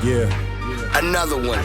Another one.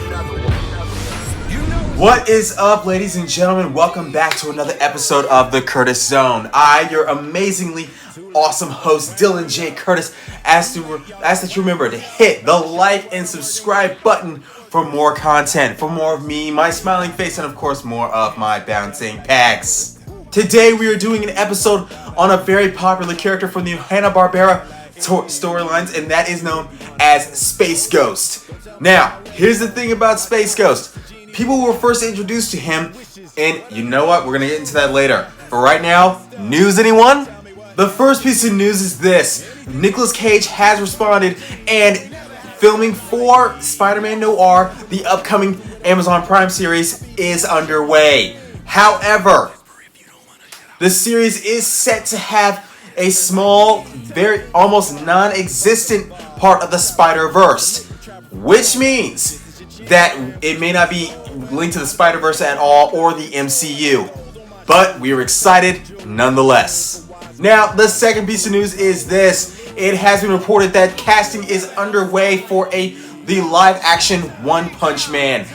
What is up, ladies and gentlemen? Welcome back to another episode of The Curtis Zone. I, your amazingly awesome host, Dylan J. Curtis, ask that you remember to hit the like and subscribe button for more content, for more of me, my smiling face, and of course more of my bouncing pecs. Today we are doing an episode on a very popular character from the Hanna-Barbera storylines, and that is known as Space Ghost. Now, here's the thing about Space Ghost. People were first introduced to him, and you know what? We're going to get into that later. But right now, news, anyone? The first piece of news is this. Nicolas Cage has responded, and filming for Spider-Man Noir, the upcoming Amazon Prime series, is underway. However, the series is set to have a small, very almost non-existent part of the Spider-Verse, which means that it may not be linked to the Spider-Verse at all or the MCU, but we are excited nonetheless. Now, the second piece of news is this. It has been reported that casting is underway for the live-action One Punch Man.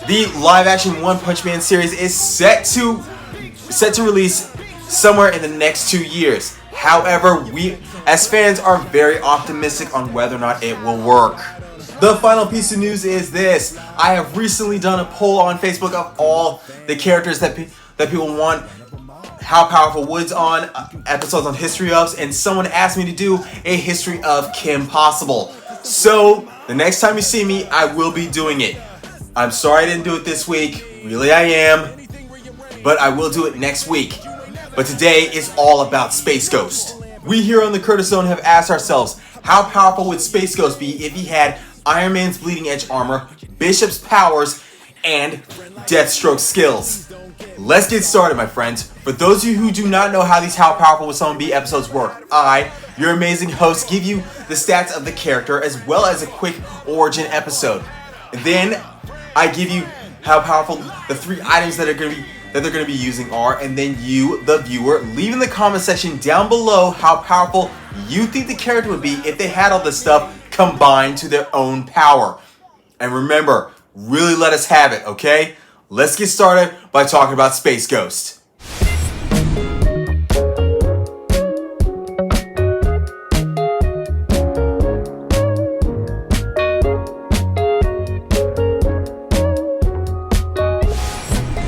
The live-action One Punch Man series is set to release somewhere in the next 2 years. However, we as fans are very optimistic on whether or not it will work. The final piece of news is this. I have recently done a poll on Facebook of all the characters that people want How Powerful Woods on, episodes on History ofs, and someone asked me to do a history of Kim Possible. So, the next time you see me, I will be doing it. I'm sorry I didn't do it this week. Really, I am. But I will do it next week. But today is all about Space Ghost. We here on the Curtis Zone have asked ourselves, how powerful would Space Ghost be if he had Iron Man's bleeding edge armor, Bishop's powers, and Deathstroke skills? Let's get started, my friends. For those of you who do not know how these How Powerful Would Someone Be episodes work, I, your amazing host, give you the stats of the character as well as a quick origin episode. Then I give you how powerful the 3 items that they're going to be using are, and then you, the viewer, leave in the comment section down below how powerful you think the character would be if they had all this stuff combined to their own power. And remember, really let us have it, okay? Let's get started by talking about Space Ghost.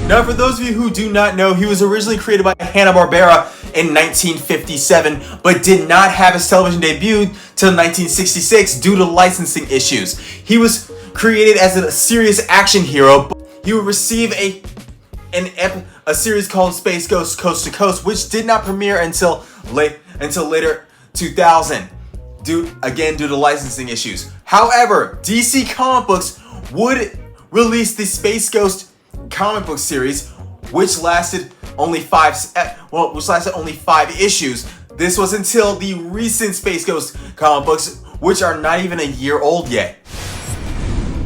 Now, for those of you who do not know, he was originally created by Hanna-Barbera in 1957, but did not have his television debut till 1966 due to licensing issues. He was created as a serious action hero. He would receive a series called Space Ghost Coast to Coast, which did not premiere until later 2000, due to licensing issues. However, DC Comic Books would release the Space Ghost comic book series, which lasted only 5 issues. This was until the recent Space Ghost comic books, which are not even a year old yet.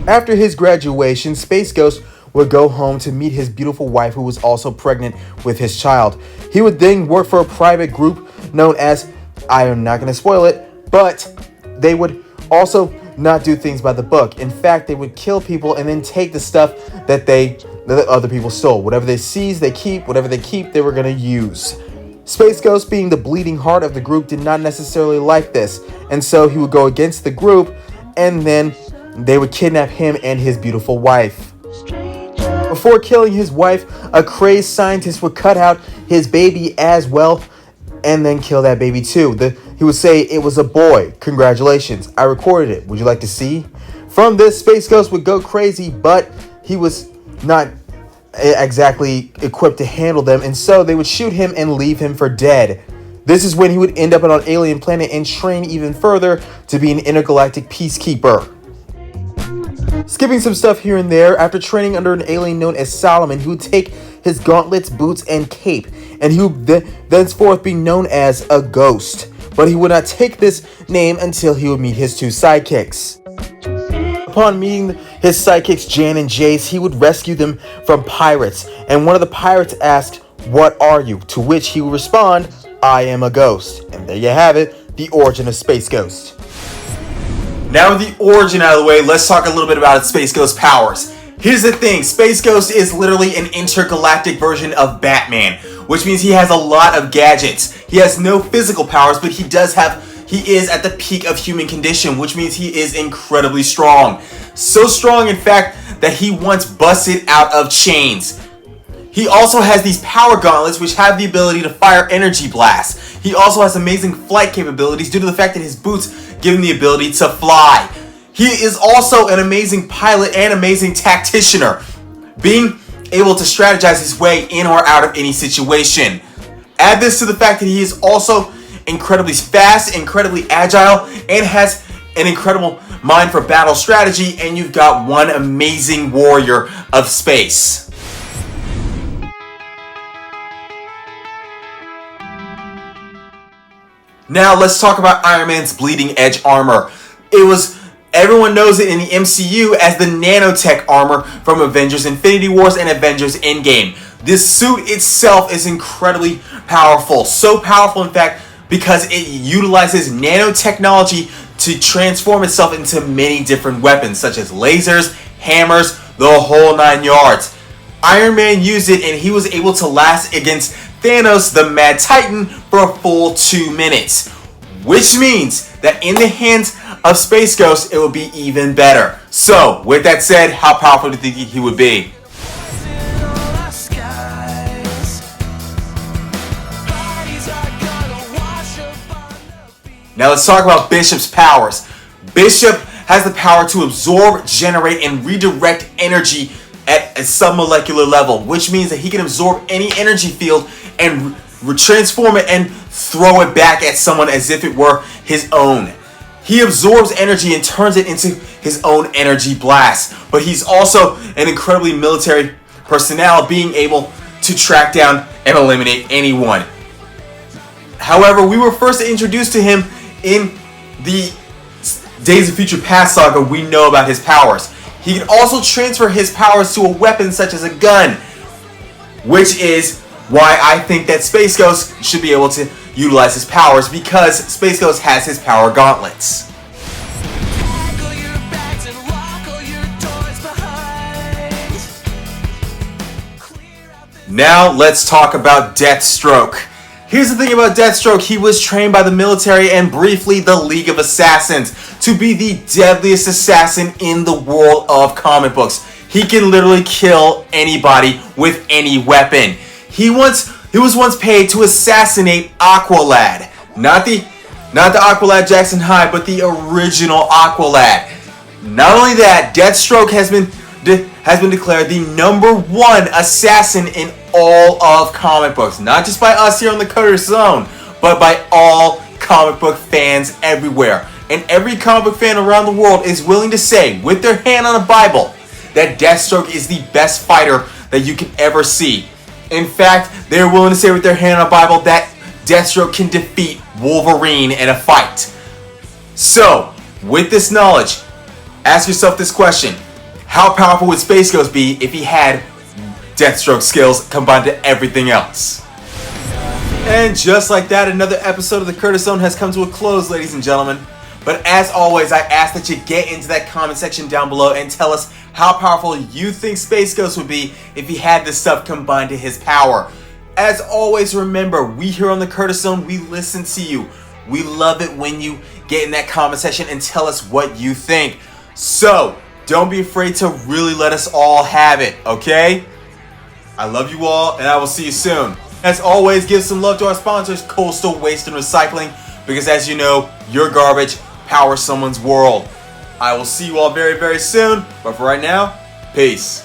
After his graduation, Space Ghost would go home to meet his beautiful wife, who was also pregnant with his child. He would then work for a private group known as, I am not going to spoil it, but they would also not do things by the book. In fact, they would kill people and then take the stuff that other people stole. Whatever they seize, they keep. Whatever they keep, they were going to use. Space Ghost, being the bleeding heart of the group, did not necessarily like this, and so he would go against the group, and then they would kidnap him and his beautiful wife. Before killing his wife, a crazed scientist would cut out his baby as well, and then kill that baby too. He would say it was a boy. Congratulations, I recorded it. Would you like to see? From this, Space Ghost would go crazy, but he was not exactly equipped to handle them, and so they would shoot him and leave him for dead. This is when he would end up on an alien planet and train even further to be an intergalactic peacekeeper. Skipping some stuff here and there, after training under an alien known as Solomon, he would take his gauntlets, boots, and cape, and he would thenceforth be known as a ghost. But he would not take this name until he would meet his 2 sidekicks. Upon meeting his sidekicks Jan and Jace, he would rescue them from pirates, and one of the pirates asked, "What are you?" To which he would respond, "I am a ghost." And there you have it, the origin of Space Ghost. Now with the origin out of the way, let's talk a little bit about Space Ghost's powers. Here's the thing, Space Ghost is literally an intergalactic version of Batman, which means he has a lot of gadgets. He has no physical powers, but he is at the peak of human condition, which means he is incredibly strong. So strong, in fact, that he once busted out of chains. He also has these power gauntlets which have the ability to fire energy blasts. He also has amazing flight capabilities due to the fact that his boots give him the ability to fly. He is also an amazing pilot and amazing tacticianer, being able to strategize his way in or out of any situation. Add this to the fact that he is also incredibly fast, incredibly agile, and has an incredible mind for battle strategy, and you've got one amazing warrior of space. Now let's talk about Iron Man's bleeding edge armor. Everyone knows it in the MCU as the nanotech armor from Avengers Infinity Wars and Avengers Endgame. This suit itself is incredibly powerful. So powerful, in fact, because it utilizes nanotechnology to transform itself into many different weapons, such as lasers, hammers, the whole 9 yards. Iron Man used it and he was able to last against Thanos, the Mad Titan, for a full 2 minutes. Which means that in the hands of Space Ghost, it will be even better. So, with that said, how powerful do you think he would be? Now let's talk about Bishop's powers. Bishop has the power to absorb, generate, and redirect energy at a submolecular level, which means that he can absorb any energy field and transform it and throw it back at someone as if it were his own. He absorbs energy and turns it into his own energy blast, but he's also an incredibly military personnel, being able to track down and eliminate anyone. However, we were first introduced to him in the Days of Future Past saga. We know about his powers. He can also transfer his powers to a weapon such as a gun, which is why I think that Space Ghost should be able to utilize his powers, because Space Ghost has his power gauntlets. Now let's talk about Deathstroke. Here's the thing about Deathstroke, he was trained by the military and briefly the League of Assassins to be the deadliest assassin in the world of comic books. He can literally kill anybody with any weapon. He was once paid to assassinate Aqualad. Not the Aqualad Jackson High, but the original Aqualad. Not only that, Deathstroke has been declared the #1 assassin in all of comic books. Not just by us here on the Curtis Zone, but by all comic book fans everywhere. And every comic book fan around the world is willing to say, with their hand on a Bible, that Deathstroke is the best fighter that you can ever see. In fact, they're willing to say with their hand on a Bible that Deathstroke can defeat Wolverine in a fight. So, with this knowledge, ask yourself this question. How powerful would Space Ghost be if he had Deathstroke skills combined to everything else? And just like that, another episode of the Curtis Zone has come to a close, ladies and gentlemen. But as always, I ask that you get into that comment section down below and tell us how powerful you think Space Ghost would be if he had this stuff combined to his power. As always, remember, we here on the Curtis Zone, we listen to you. We love it when you get in that comment section and tell us what you think. So, don't be afraid to really let us all have it, okay? I love you all, and I will see you soon. As always, give some love to our sponsors, Coastal Waste and Recycling, because as you know, your garbage powers someone's world. I will see you all very, very soon, but for right now, peace.